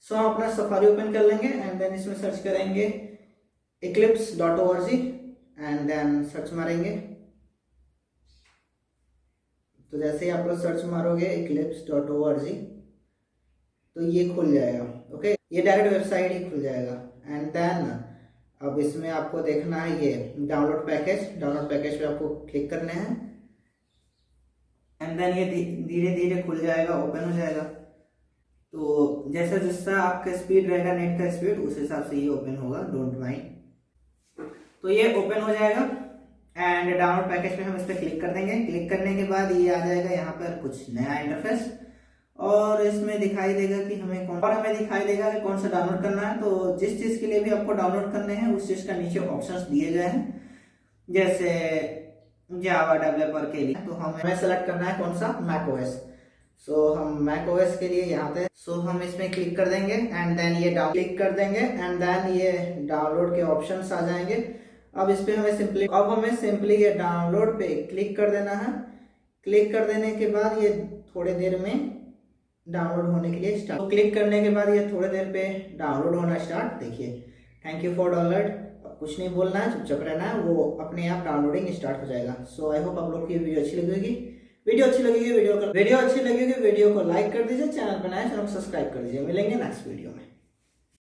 सो हम अपना safari open कर लेंगे एंड देन इसमें सर्च करेंगे eclipse.org एंड देन सर्च मारेंगे। तो जैसे ही आप लोग सर्च मारोगे eclipse.org तो ये खुल जाएगा। ओके, ये डायरेक्ट वेबसाइट ही खुल जाएगा। एंड देन अब इसमें आपको देखना है ये डाउनलोड पैकेज पे आपको क्लिक करने हैं एंड देन ये धीरे धीरे खुल जाएगा, ओपन हो जाएगा। तो जैसा जैसा आपका स्पीड रहेगा, नेट का स्पीड, उस हिसाब से ये ओपन होगा, डोंट माइंड। तो ये ओपन हो जाएगा एंड डाउनलोड पैकेज पे हम इस पर क्लिक कर देंगे। क्लिक करने के बाद ये आ जाएगा यहाँ पर कुछ नया इंटरफेस और इसमें दिखाई देगा कि हमें दिखाई देगा कि कौन सा डाउनलोड करना है। तो जिस चीज के लिए भी आपको डाउनलोड करने हैं उस चीज का नीचे ऑप्शंस दिए गए हैं, जैसे जावा डेवलपर के लिए तो हमें सेलेक्ट करना है कौन सा, मैकओएस। सो हम मैकओएस के लिए यहाँ पे हम इसमें क्लिक कर देंगे एंड देन ये क्लिक कर देंगे एंड देन ये डाउनलोड के ऑप्शंस आ जाएंगे। अब इस पे हमें सिंपली ये डाउनलोड पे क्लिक कर देना है। क्लिक कर देने के बाद ये थोड़ी देर में डाउनलोड होने के लिए स्टार्ट। तो क्लिक करने के बाद ये थोड़ी देर पे डाउनलोड होना स्टार्ट। देखिए, थैंक यू फॉर डाउनलोड। अब कुछ नहीं बोलना है, चुपचाप रहना है, वो अपने आप डाउनलोडिंग स्टार्ट हो जाएगा। सो आई होप आप लोग की वीडियो अच्छी लगेगी। वीडियो अच्छी लगेगी वीडियो को लाइक कर दीजिए, चैनल पर नए चैनल को सब्सक्राइब कर दीजिए। मिलेंगे नेक्स्ट वीडियो में।